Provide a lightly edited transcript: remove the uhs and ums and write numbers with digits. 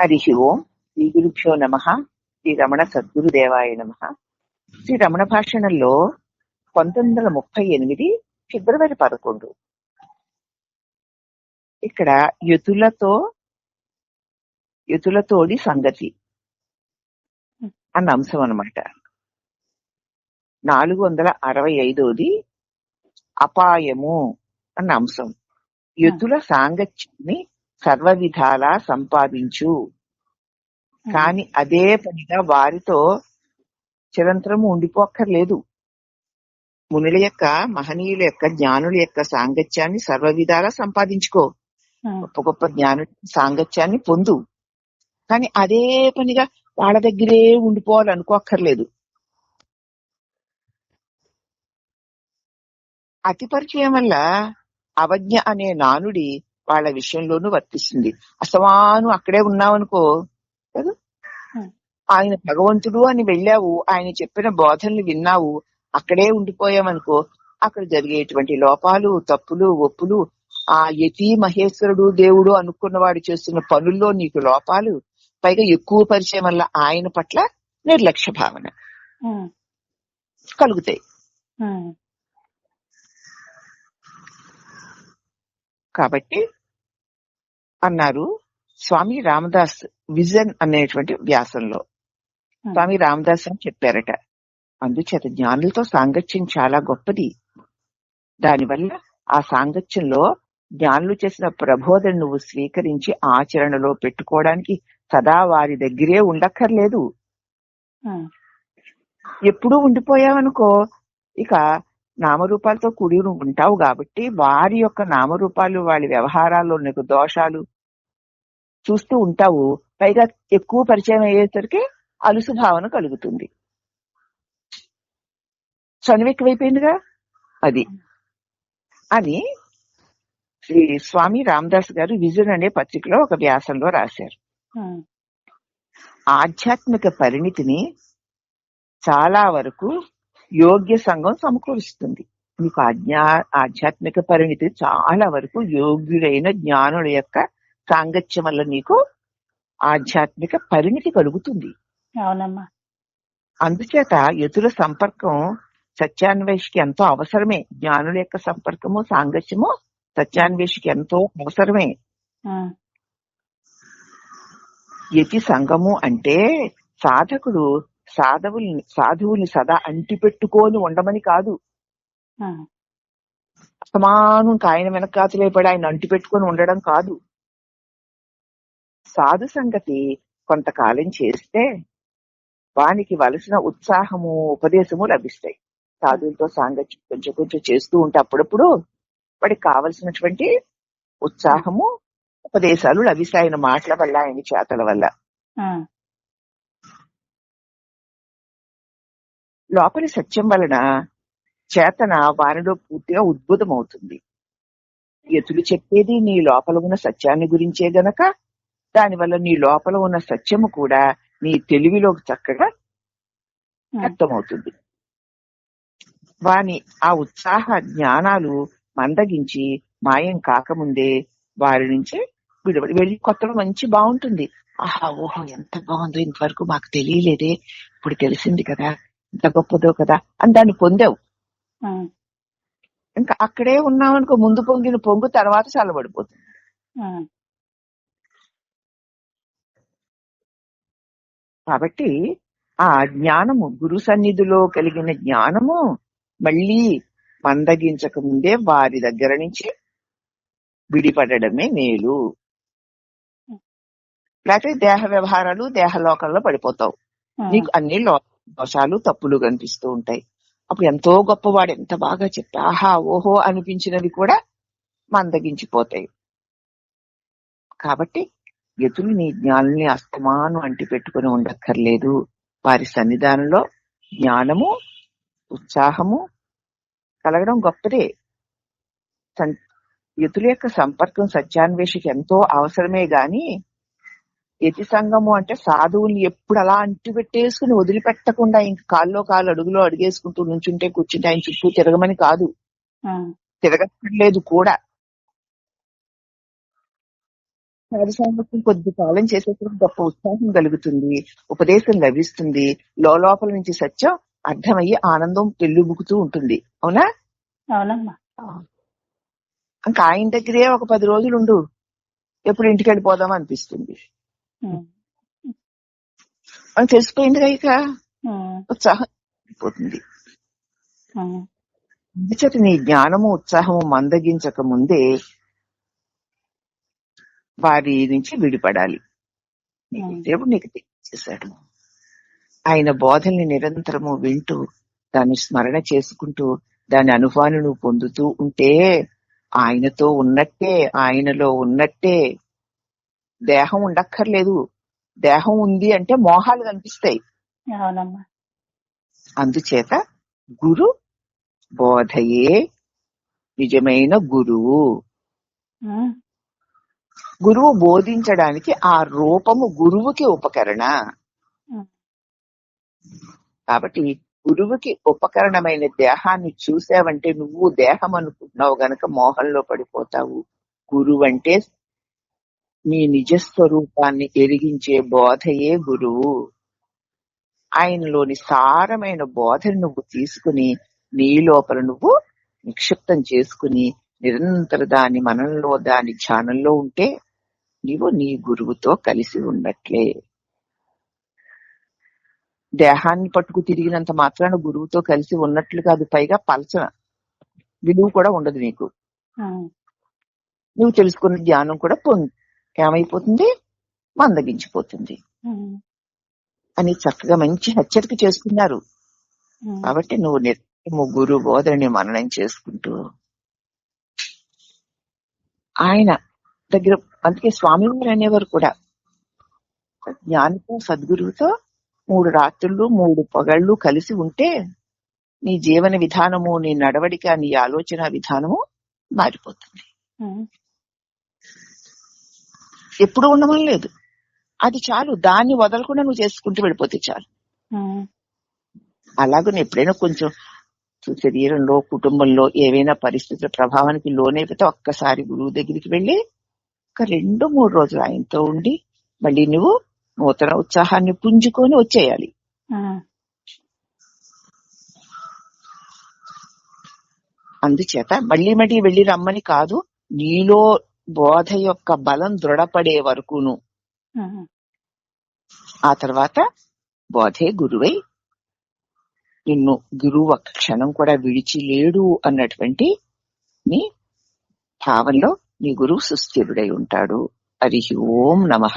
హరి ఓం. శ్రీ గురుభ్యో నమః. శ్రీ రమణ సద్గురుదేవాయ నమః. శ్రీ రమణ భాషణంలో 1938 ఫిబ్రవరి 11 ఇక్కడ యతులతోడి సంగతి అన్న అంశం అన్నమాట. 465 అపాయము అన్న అంశం. యతుల సాంగత్యాన్ని సర్వ విధాలా సంపాదించు, కాని అదే పనిగా వారితో చిరంతరము ఉండిపోక్కర్లేదు. మునుల యొక్క, మహనీయుల యొక్క, జ్ఞానుల యొక్క సాంగత్యాన్ని సర్వ విధాలా సంపాదించుకో. గొప్ప గొప్ప జ్ఞానుల సాంగత్యాన్ని పొందు, కానీ అదే పనిగా వాళ్ళ దగ్గరే ఉండిపోవాలనుకోక్కర్లేదు. అతి పరిచయం వల్ల అవజ్ఞ అనే నానుడి వాళ్ళ విషయంలోనూ వర్తిస్తుంది. అసమాను అక్కడే ఉన్నావనుకో కదా, ఆయన భగవంతుడు అని వెళ్ళావు, ఆయన చెప్పిన బోధనలు విన్నావు, అక్కడే ఉండిపోయావనుకో, అక్కడ జరిగేటువంటి లోపాలు, తప్పులు, ఒప్పులు, ఆ యతి మహేశ్వరుడు దేవుడు అనుకున్నవాడు చేస్తున్న పనుల్లో నీకు లోపాలు, పైగా ఎక్కువ పరిచయం వల్ల ఆయన పట్ల నిర్లక్ష్య భావన కలుగుతాయి. కాబట్టి అన్నారు స్వామి రామదాస్ విజన్ అనేటువంటి వ్యాసంలో. స్వామి రామదాస్ అని చెప్పారట, అందుచేత జ్ఞానులతో సాంగత్యం చాలా గొప్పది. దానివల్ల ఆ సాంగత్యంలో జ్ఞానులు చేసిన ప్రబోధన నువ్వు స్వీకరించి ఆచరణలో పెట్టుకోవడానికి సదా వారి దగ్గరే ఉండక్కర్లేదు. ఎప్పుడూ ఉండిపోయావనుకో, ఇక నామరూపాలతో కూడి ఉంటావు కాబట్టి వారి యొక్క నామరూపాలు, వాళ్ళ వ్యవహారాల్లో నీకు దోషాలు చూస్తూ ఉంటావు. పైగా ఎక్కువ పరిచయం అయ్యేసరికి అలుసు భావన కలుగుతుంది. చనువు ఎక్కువైపోయిందిగా అది అని శ్రీ స్వామి రామదాస్ గారు విజన్ అనే పత్రికలో ఒక వ్యాసంలో రాశారు. ఆధ్యాత్మిక పరిణితిని చాలా వరకు యోగ్య సంఘం సమకూరుస్తుంది. మీకు ఆధ్యాత్మిక పరిణితి చాలా వరకు యోగ్యుడైన జ్ఞానుల యొక్క సాంగత్యం వల్ల నీకు ఆధ్యాత్మిక పరిణితి కలుగుతుంది. అవునమ్మా. అందుచేత యతుల సంపర్కం సత్యాన్వేషికి ఎంతో అవసరమే. జ్ఞానుల యొక్క సంపర్కము, సాంగత్యము సత్యాన్వేషికి ఎంతో అవసరమే. యతి సంఘము అంటే సాధకుడు సాధువుల్ని సదా అంటిపెట్టుకొని ఉండమని కాదు. సమానం ఆయన వెనకాతలే పడి ఆయన అంటిపెట్టుకొని ఉండడం కాదు. సాధు సంగతి కొంతకాలం చేస్తే వానికి వలసిన ఉత్సాహము, ఉపదేశము లభిస్తాయి. సాధువులతో సాంగత్యం కొంచెం కొంచెం చేస్తూ ఉంటే అప్పుడప్పుడు వాడికి కావలసినటువంటి ఉత్సాహము, ఉపదేశాలు లభిస్తాయి ఆయన మాటల వల్ల, ఆయన చేతల వల్ల. లోపలి సత్యం వలన చేతన వారిలో పూర్తిగా ఉద్భుతమవుతుంది. యతులు చెప్పేది నీ లోపల ఉన్న సత్యాన్ని గురించే గనక దానివల్ల నీ లోపల ఉన్న సత్యము కూడా నీ తెలివిలోకి చక్కగా వ్యక్తమవుతుంది. వాని ఆ ఉత్సాహ జ్ఞానాలు మందగించి మాయం కాకముందే వారి నుంచి విడిపడి వెళ్ళి కొత్తలో మంచి బాగుంటుంది. ఆహా, ఓహో ఎంత బాగుందో, ఇంతవరకు మాకు తెలియలేదే, ఇప్పుడు తెలిసింది కదా, ఇంత గొప్పదో కదా అని దాన్ని పొందావు. ఇంకా అక్కడే ఉన్నామనుకో, ముందు పొంగిన పొంగు తర్వాత చల్లబడిపోతుంది. కాబట్టి ఆ జ్ఞానము, గురు సన్నిధిలో కలిగిన జ్ఞానము మళ్ళీ మందగించక ముందే వారి దగ్గర నుంచి విడిపడమే మేలు. లేకపోతే దేహ వ్యవహారాలు, దేహలోకంలో పడిపోతావు. నీకు అన్ని దోషాలు, తప్పులు కనిపిస్తూ ఉంటాయి. అప్పుడు ఎంతో గొప్పవాడు, ఎంత బాగా చెప్పా, ఆహా ఓహో అనిపించినవి కూడా మందగించిపోతాయి. కాబట్టి యతులు నీ జ్ఞానాన్ని అస్తమానం అంటి పెట్టుకుని ఉండక్కర్లేదు. వారి సన్నిధానంలో జ్ఞానము, ఉత్సాహము కలగడం గొప్పదే. యతుల యొక్క సంపర్కం సత్యాన్వేషికి ఎంతో అవసరమే గాని యతి సంఘము అంటే సాధువుల్ని ఎప్పుడు అలా అంటి పెట్టేసుకుని వదిలిపెట్టకుండా ఇంక కాల్లో కాలు, అడుగులో అడుగేసుకుంటూ నుంచుంటే కూర్చుంటే ఆయన చుట్టూ తిరగమని కాదు, తిరగక్కర్లేదు కూడా. సాధుసాంగత్యం కొద్ది కాలం చేసేటప్పుడు గొప్ప ఉత్సాహం కలుగుతుంది, ఉపదేశం లభిస్తుంది, లోపల నుంచి సత్యం అర్థమయ్యి ఆనందం పెళ్ళుబుకుతూ ఉంటుంది. అవునా? అవునమ్మా. ఇంకా ఆయన దగ్గరే ఒక 10 రోజులు ఉండు, ఎప్పుడు ఇంటికి వెళ్ళిపోదాం అనిపిస్తుంది. అని తెలిసిపోయింది ఇక ఉత్సాహం అయిపోతుంది. అందుచేత నీ జ్ఞానము ఉత్సాహము మందగించక ముందే వారి నుంచి విడిపడాలి. దేవుడు నీకు తెలియజేశాడు. ఆయన బోధల్ని నిరంతరము వింటూ దాన్ని స్మరణ చేసుకుంటూ దాని అనుభవాన్ని పొందుతూ ఉంటే ఆయనతో ఉన్నట్టే, ఆయనలో ఉన్నట్టే. దేహం ఉండక్కర్లేదు. దేహం ఉంది అంటే మోహాలు కనిపిస్తాయి. అందుచేత గురు బోధయే నిజమైన గురువు. గురువు బోధించడానికి ఆ రూపము గురువుకి ఉపకరణ. కాబట్టి గురువుకి ఉపకరణమైన దేహాన్ని చూసావంటే నువ్వు దేహం అనుకుంటున్నావు గనక మోహంలో పడిపోతావు. గురువు అంటే నీ నిజస్వరూపాన్ని ఎరిగించే బోధయే గురువు. ఆయనలోని సారమైన బోధను నువ్వు తీసుకుని నీ లోపల నువ్వు నిక్షిప్తం చేసుకుని నిరంతర దాని మనంలో దాని ధ్యానంలో ఉంటే నీవు నీ గురువుతో కలిసి ఉన్నట్లే. దేహాన్ని పట్టుకు తిరిగినంత మాత్రాన గురువుతో కలిసి ఉన్నట్లు కాదు, పైగా పలచన విలువ కూడా ఉండదు నీకు. నువ్వు తెలుసుకున్న జ్ఞానం కూడా ఏమైపోతుంది, మందగించిపోతుంది అని చక్కగా మంచి హెచ్చరిక చేసుకున్నారు. కాబట్టి నువ్వు నిత్యము గురు బోధని మననం చేసుకుంటూ ఆయన దగ్గర, అందుకే స్వామివారు అనేవారు కూడా జ్ఞానితో సద్గురువుతో 3 రాత్రులు 3 పగళ్ళు కలిసి ఉంటే నీ జీవన విధానము, నీ నడవడిక, నీ ఆలోచన విధానము మారిపోతుంది. ఎప్పుడు ఉండమని లేదు, అది చాలు. దాన్ని వదలకుండా నువ్వు చేసుకుంటూ వెళ్ళిపోతే చాలు. అలాగే ఎప్పుడైనా కొంచెం శరీరంలో, కుటుంబంలో ఏవైనా పరిస్థితుల ప్రభావానికి లోనైపోతే ఒక్కసారి గురువు దగ్గరికి వెళ్ళి ఒక 2-3 రోజులు ఆయనతో ఉండి మళ్ళీ నువ్వు నూతన ఉత్సాహాన్ని పుంజుకొని వచ్చేయాలి. అందుచేత మళ్ళీ మళ్ళీ వెళ్ళి రమ్మని కాదు, నీలో బోధ యొక్క బలం దృఢపడే వరకును, ఆ తర్వాత బోధే గురువై నిన్ను గురువు ఒక్క క్షణం కూడా విడిచి లేడు అన్నటువంటి నీ భావంలో నీ గురువు సుస్థిరుడై ఉంటాడు. హరి ఓం నమః.